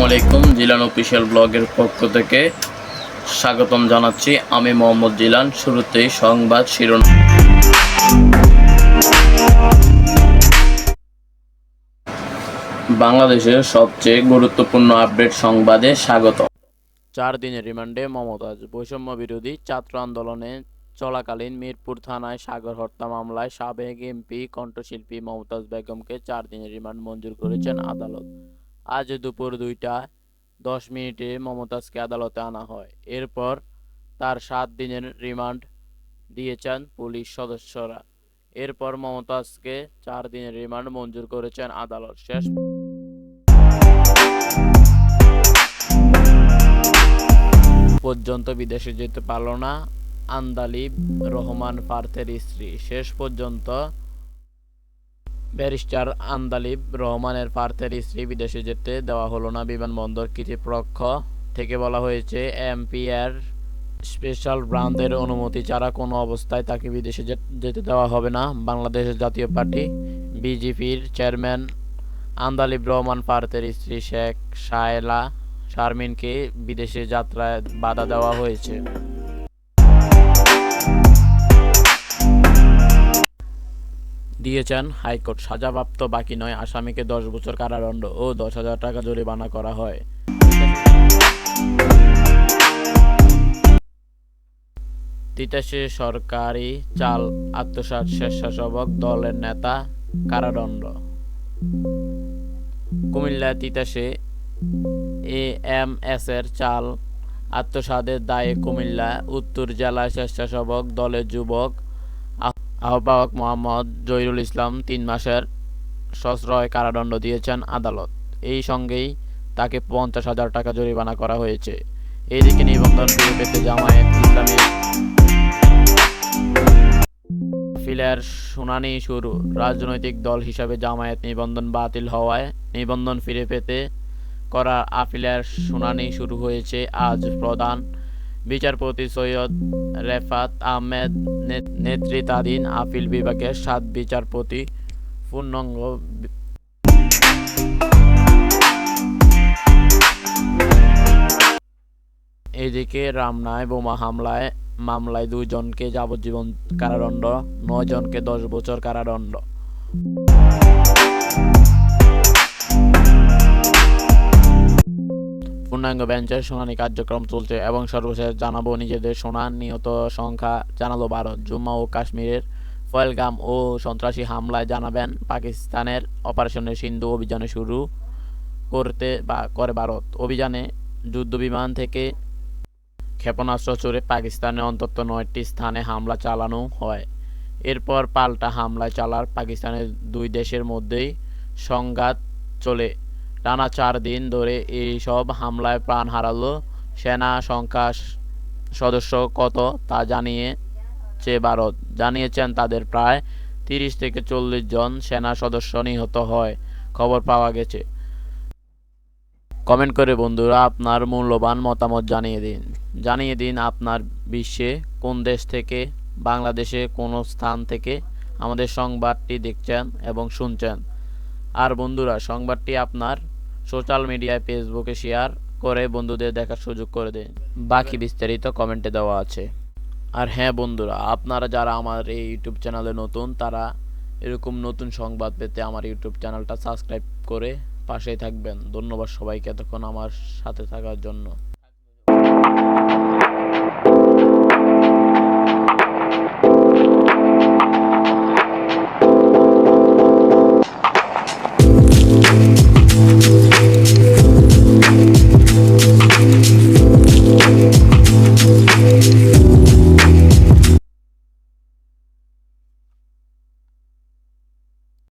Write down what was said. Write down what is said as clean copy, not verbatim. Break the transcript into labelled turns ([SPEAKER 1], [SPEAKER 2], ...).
[SPEAKER 1] আসসালামু আলাইকুম। জিলান অফিসিয়াল ব্লগের পক্ষ থেকে স্বাগতম জানাচ্ছি। আমি মোহাম্মদ জিলান। শুরুতেই সংবাদ শিরোনাম। বাংলাদেশের সবচেয়ে গুরুত্বপূর্ণ আপডেট সংবাদে স্বাগত।
[SPEAKER 2] 4 দিনের রিমান্ডে মমতাজ। বৈষম্য বিরোধী ছাত্র আন্দোলনে চলাকালীন মিরপুর থানায় সাগর হত্যা মামলায় সাবেক এমপি কণ্ঠশিল্পী মমতাজ বেগমকে 4 দিনের রিমান্ড মঞ্জুর করেছেন আদালত। আজ দুপুর 2টা 10 মিনিটে মমতাজকে আদালতে আনা হয়। এরপর তার 7 দিনের রিমান্ড দিয়েছেন পুলিশ সদস্যরা। এরপর মমতাজকে 4 দিনের রিমান্ড মঞ্জুর করেছেন আদালত। শেষ পর্যন্ত বিদেশে যেতে পারল না আন্দালিব রহমান ফার্থের স্ত্রী। শেষ পর্যন্ত ব্যারিস্টার আন্দালিব রহমানের ফার্থের স্ত্রী বিদেশে যেতে দেওয়া হলো না। বিমানবন্দর কর্তৃপক্ষ থেকে বলা হয়েছে, এমপি এর স্পেশাল ব্রাঞ্চের অনুমতি ছাড়া কোনো অবস্থায় তাকে বিদেশে যেতে দেওয়া হবে না। বাংলাদেশ জাতীয় পার্টি বিজেপির চেয়ারম্যান আন্দালিব রহমান ফার্থের স্ত্রী শেখ সায়লা শারমিনকে বিদেশে যাত্রায় বাধা দেওয়া হয়েছে। দিয়েছেন হাইকোর্ট। সাজাপ্রাপ্ত বাকি 9 আসামিকে 10 বছর কারাদণ্ড ও 10,000 টাকা জরিমানা করা হয়। তিতাসে সরকারি চাল আত্মসাৎ স্বেচ্ছাসেবক দলের নেতা কারাদণ্ড। কুমিল্লা তিতাসে এএমএসের চাল আত্মসাতের দায়ে কুমিল্লা উত্তর জেলা স্বেচ্ছাসেবক দলের যুবক আহ্বায়ক মোহাম্মদ জহিরুল ইসলাম 3 মাসের সশ্রয় কারাদণ্ড দিয়েছেন আদালত। এই সঙ্গেই তাকে 50,000 টাকা জরিমানা করা হয়েছে। এদিকে নিবন্ধন ফিরে পেতে জামায়াত ইসলামী আপিলের শুনানি শুরু। রাজনৈতিক দল হিসাবে জামায়াত নিবন্ধন বাতিল হওয়ায় নিবন্ধন ফিরে পেতে করা আপিলের শুনানি শুরু হয়েছে আজ। প্রধান বিচারপতি সৈয়দ রেফাত আহমেদ নেতৃত্বাধীন আপিল বিভাগের 7 বিচারপতি পূর্ণাঙ্গ এদিকে রামনায় বোমা মামলায় 2 জনকে যাবজ্জীবন কারাদণ্ড, 9 জনকে 10 বছর কারাদণ্ড। পূর্ণাঙ্গ বেঞ্চের শুনানি কার্যক্রম চলছে এবং সর্বশেষ জানাবো নিজেদের সোনার নিহত সংখ্যা জানালো ভারত। জম্মু ও কাশ্মীরের পহেলগাম ও সন্ত্রাসী হামলায় জানাবেন পাকিস্তানের অপারেশনের সিন্ধু অভিযানে শুরু করে ভারত। অভিযানে যুদ্ধবিমান থেকে ক্ষেপণাস্ত্র ছুড়ে পাকিস্তানের অন্তত 9টি স্থানে হামলা চালানো হয়। এরপর পাল্টা হামলায় চালার পাকিস্তানের 2 দেশের মধ্যেই সংঘাত চলে। টানা 4 দিন ধরে এই সব হামলায় প্রাণ হারালো সেনা সংখ্যা সদস্য কত তা জানিয়েছে ভারত। জানিয়েছেন তাদের প্রায় 30 থেকে 40 জন সেনা সদস্য নিহত হয় খবর পাওয়া গেছে। কমেন্ট করে বন্ধুরা আপনার মূল্যবান মতামত জানিয়ে দিন আপনার বিশ্বে কোন দেশ থেকে, বাংলাদেশে কোন স্থান থেকে আমাদের সংবাদটি দেখছেন এবং শুনছেন। আর বন্ধুরা সংবাদটি আপনার সোশ্যাল মিডিয়ায় ফেসবুকে শেয়ার করে বন্ধুদের দেখার সুযোগ করে দিন। বাকি বিস্তারিত কমেন্টে দেওয়া আছে। আর হ্যাঁ বন্ধুরা, আপনারা যারা আমার এই ইউটিউব চ্যানেলে নতুন, তারা এরকম নতুন সংবাদ পেতে আমার ইউটিউব চ্যানেলটা সাবস্ক্রাইব করে পাশেই থাকবেন। ধন্যবাদ সবাইকে এতক্ষণ আমার সাথে থাকার জন্য।